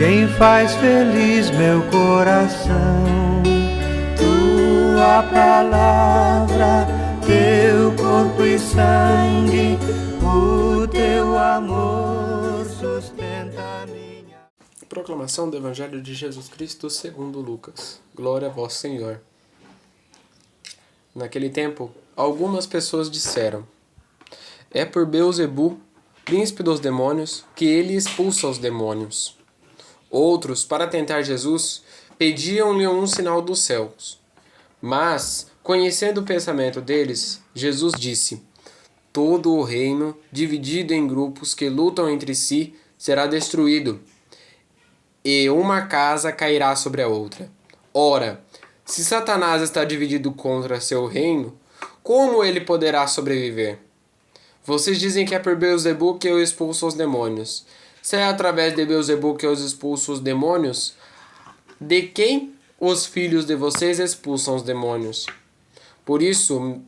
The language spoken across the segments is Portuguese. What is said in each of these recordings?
quem faz feliz meu coração. Tua palavra, teu corpo e sangue, o teu amor sustenta a minha. Proclamação do Evangelho de Jesus Cristo segundo Lucas. Glória a vós, Senhor. Naquele tempo, algumas pessoas disseram: é por Beelzebu, príncipe dos demônios, que ele expulsa os demônios. Outros, para tentar Jesus, pediam-lhe um sinal dos céus. Mas, conhecendo o pensamento deles, Jesus disse: todo o reino, dividido em grupos que lutam entre si, será destruído, e uma casa cairá sobre a outra. Ora, se Satanás está dividido contra seu reino, como ele poderá sobreviver? Vocês dizem que é por Beelzebu que eu expulso os demônios. Se é através de Beelzebu que eu expulso os demônios, de quem os filhos de vocês expulsam os demônios? Por isso,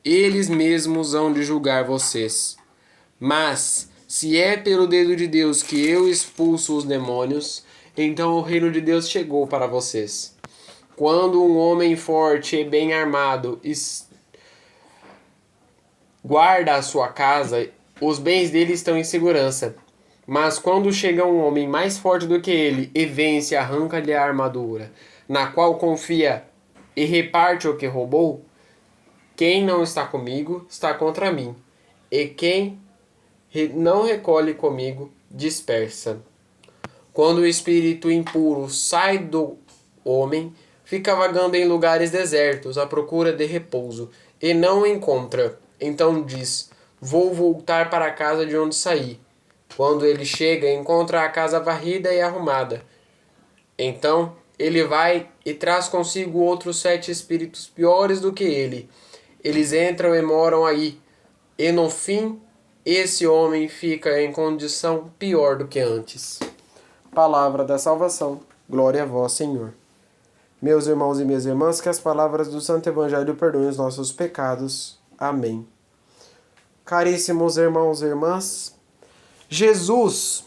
eles mesmos hão de julgar vocês. Mas, se é pelo dedo de Deus que eu expulso os demônios, então o reino de Deus chegou para vocês. Quando um homem forte e bem armado guarda a sua casa, os bens dele estão em segurança. Mas quando chega um homem mais forte do que ele e vence e arranca-lhe a armadura, na qual confia e reparte o que roubou, quem não está comigo está contra mim, e quem não recolhe comigo dispersa. Quando o espírito impuro sai do homem, fica vagando em lugares desertos à procura de repouso, e não o encontra. Então diz: vou voltar para a casa de onde saí. Quando ele chega, encontra a casa varrida e arrumada. Então ele vai e traz consigo outros 7 espíritos piores do que ele. Eles entram e moram aí, e no fim esse homem fica em condição pior do que antes. Palavra da salvação. Glória a vós, Senhor. Meus irmãos e minhas irmãs, que as palavras do Santo Evangelho perdoem os nossos pecados. Amém. Caríssimos irmãos e irmãs, Jesus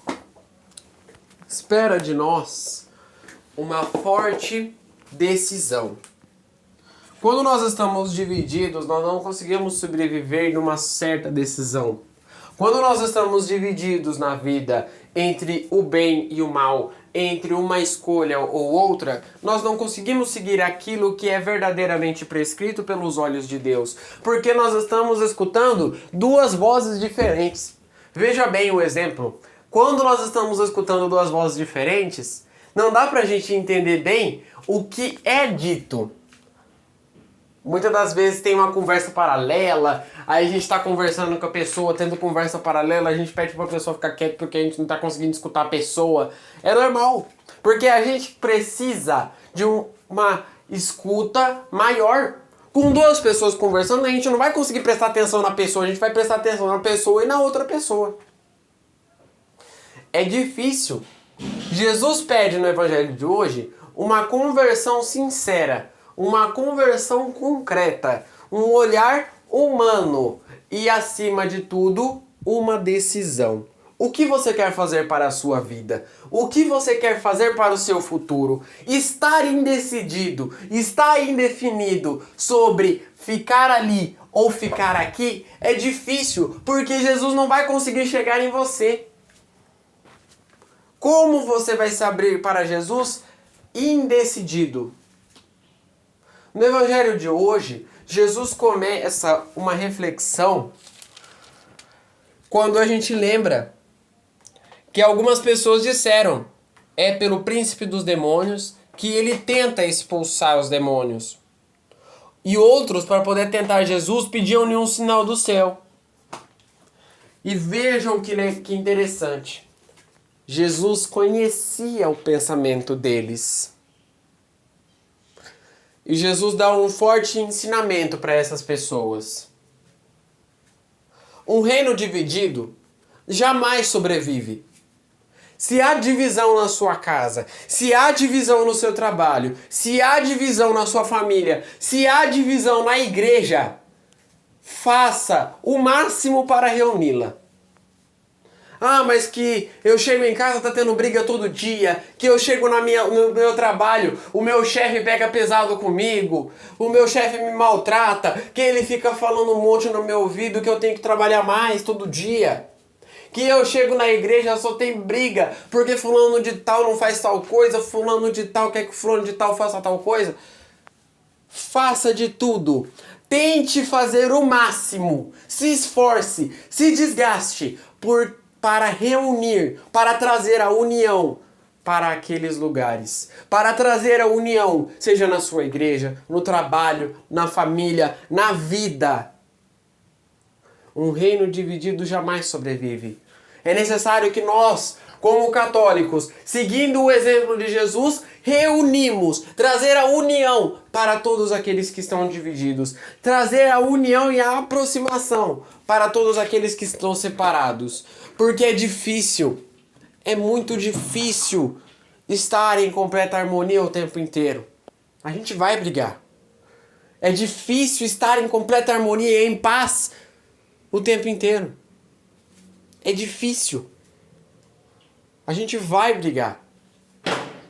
espera de nós uma forte decisão. Quando nós estamos divididos, nós não conseguimos sobreviver numa certa decisão. Quando nós estamos divididos na vida entre o bem e o mal, entre uma escolha ou outra, nós não conseguimos seguir aquilo que é verdadeiramente prescrito pelos olhos de Deus, porque nós estamos escutando duas vozes diferentes. Veja bem o exemplo. Quando nós estamos escutando duas vozes diferentes, não dá pra gente entender bem o que é dito. Muitas das vezes tem uma conversa paralela, aí a gente está conversando com a pessoa, tendo conversa paralela, a gente pede para a pessoa ficar quieta porque a gente não está conseguindo escutar a pessoa. É normal, porque a gente precisa de uma escuta maior. Com duas pessoas conversando, a gente não vai conseguir prestar atenção na pessoa, a gente vai prestar atenção na pessoa e na outra pessoa. É difícil. Jesus pede no Evangelho de hoje uma conversão sincera, uma conversão concreta, um olhar humano e, acima de tudo, uma decisão. O que você quer fazer para a sua vida? O que você quer fazer para o seu futuro? Estar indecidido, estar indefinido sobre ficar ali ou ficar aqui é difícil, porque Jesus não vai conseguir chegar em você. Como você vai se abrir para Jesus indecidido? No Evangelho de hoje, Jesus começa uma reflexão quando a gente lembra que algumas pessoas disseram: é pelo príncipe dos demônios que ele tenta expulsar os demônios. E outros, para poder tentar Jesus, pediam-lhe um sinal do céu. E vejam que interessante. Jesus conhecia o pensamento deles. E Jesus dá um forte ensinamento para essas pessoas. Um reino dividido jamais sobrevive. Se há divisão na sua casa, se há divisão no seu trabalho, se há divisão na sua família, se há divisão na igreja, faça o máximo para reuni-la. Ah, mas que eu chego em casa, tá tendo briga todo dia. Que eu chego no meu trabalho, o meu chefe pega pesado comigo. O meu chefe me maltrata. Que ele fica falando um monte no meu ouvido que eu tenho que trabalhar mais todo dia. Que eu chego na igreja, só tem briga. Porque fulano de tal não faz tal coisa. Fulano de tal quer que fulano de tal faça tal coisa. Faça de tudo. Tente fazer o máximo. Se esforce, se desgaste para reunir, para trazer a união para aqueles lugares. Para trazer a união, seja na sua igreja, no trabalho, na família, na vida. Um reino dividido jamais sobrevive. É necessário que nós, como católicos, seguindo o exemplo de Jesus, reunimos, trazer a união para todos aqueles que estão divididos, trazer a união e a aproximação para todos aqueles que estão separados, porque é difícil, é muito difícil estar em completa harmonia o tempo inteiro. A gente vai brigar. É difícil estar em completa harmonia e em paz o tempo inteiro. É difícil. A gente vai brigar.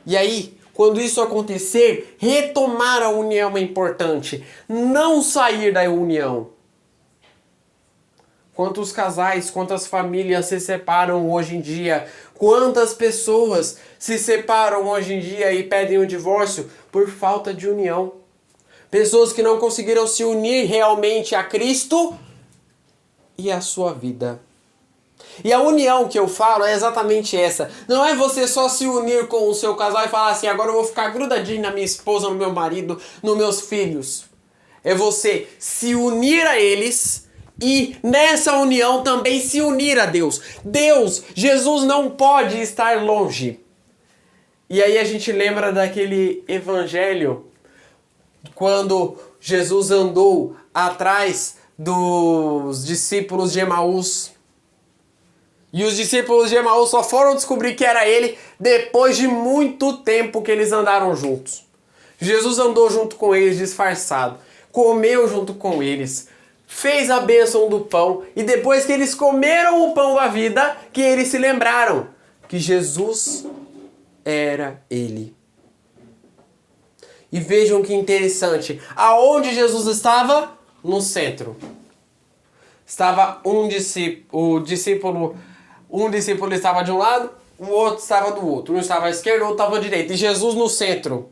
E aí, quando isso acontecer, retomar a união é importante. Não sair da união. Quantos casais, quantas famílias se separam hoje em dia? Quantas pessoas se separam hoje em dia e pedem o divórcio por falta de união? Pessoas que não conseguiram se unir realmente a Cristo e a sua vida. E a união que eu falo é exatamente essa. Não é você só se unir com o seu casal e falar assim, agora eu vou ficar grudadinho na minha esposa, no meu marido, nos meus filhos. É você se unir a eles e nessa união também se unir a Deus. Deus, Jesus não pode estar longe. E aí a gente lembra daquele evangelho quando Jesus andou atrás dos discípulos de Emaús. E os discípulos de Emaús só foram descobrir que era ele depois de muito tempo que eles andaram juntos. Jesus andou junto com eles disfarçado, comeu junto com eles, fez a bênção do pão e depois que eles comeram o pão da vida, que eles se lembraram que Jesus era ele. E vejam que interessante, aonde Jesus estava? No centro. Estava um discípulo estava de um lado, o outro estava do outro. Um estava à esquerda, o outro estava à direita. E Jesus no centro.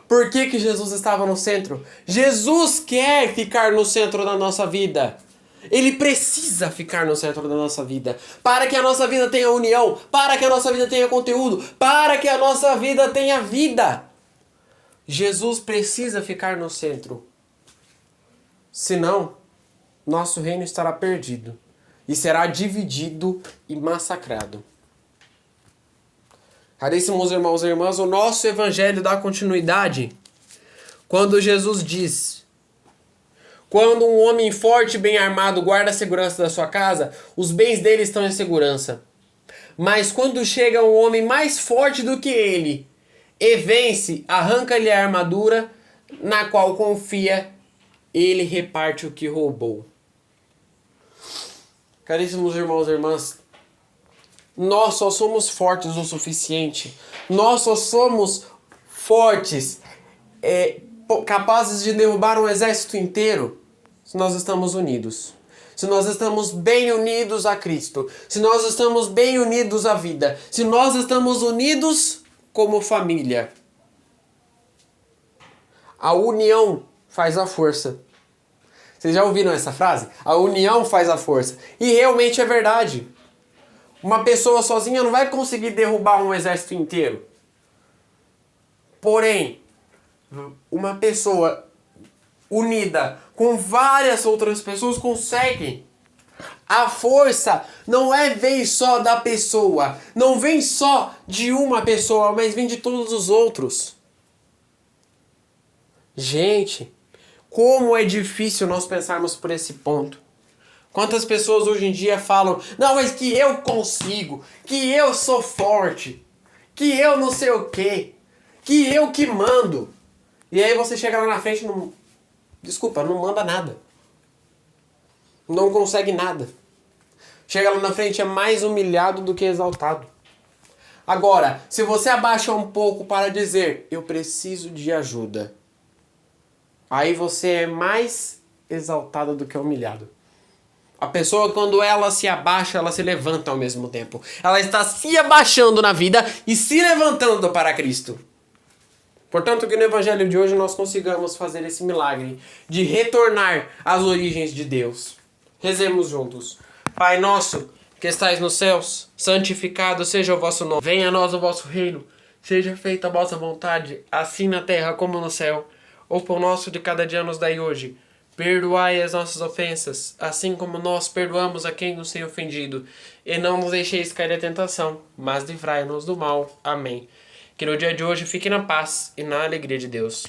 Por que Jesus estava no centro? Jesus quer ficar no centro da nossa vida. Ele precisa ficar no centro da nossa vida. Para que a nossa vida tenha união. Para que a nossa vida tenha conteúdo. Para que a nossa vida tenha vida. Jesus precisa ficar no centro. Senão, nosso reino estará perdido. E será dividido e massacrado. Caríssimos irmãos e irmãs, o nosso evangelho dá continuidade quando Jesus diz: quando um homem forte e bem armado guarda a segurança da sua casa, os bens dele estão em segurança. Mas quando chega um homem mais forte do que ele e vence, arranca-lhe a armadura na qual confia, ele reparte o que roubou. Caríssimos irmãos e irmãs, nós só somos fortes o suficiente. Nós só somos fortes, capazes de derrubar um exército inteiro, se nós estamos unidos. Se nós estamos bem unidos a Cristo. Se nós estamos bem unidos à vida. Se nós estamos unidos como família. A união faz a força. Vocês já ouviram essa frase? A união faz a força. E realmente é verdade. Uma pessoa sozinha não vai conseguir derrubar um exército inteiro. Porém, uma pessoa unida com várias outras pessoas consegue. A força não vem só da pessoa. Não vem só de uma pessoa, mas vem de todos os outros. Gente, como é difícil nós pensarmos por esse ponto. Quantas pessoas hoje em dia falam, não, mas que eu consigo, que eu sou forte, que eu não sei o quê, que eu que mando. E aí você chega lá na frente e não manda nada. Não consegue nada. chega lá na frente é mais humilhado do que exaltado. Agora, se você abaixa um pouco para dizer, eu preciso de ajuda, aí você é mais exaltado do que humilhado. A pessoa, quando ela se abaixa, ela se levanta ao mesmo tempo. Ela está se abaixando na vida e se levantando para Cristo. Portanto, que no Evangelho de hoje nós consigamos fazer esse milagre de retornar às origens de Deus. Rezemos juntos. Pai nosso, que estais nos céus, santificado seja o vosso nome. Venha a nós o vosso reino. Seja feita a vossa vontade, assim na terra como no céu. O pão nosso de cada dia nos dai hoje. Perdoai as nossas ofensas, assim como nós perdoamos a quem nos tem ofendido. E não nos deixeis cair à tentação, mas livrai-nos do mal. Amém. Que no dia de hoje fique na paz e na alegria de Deus.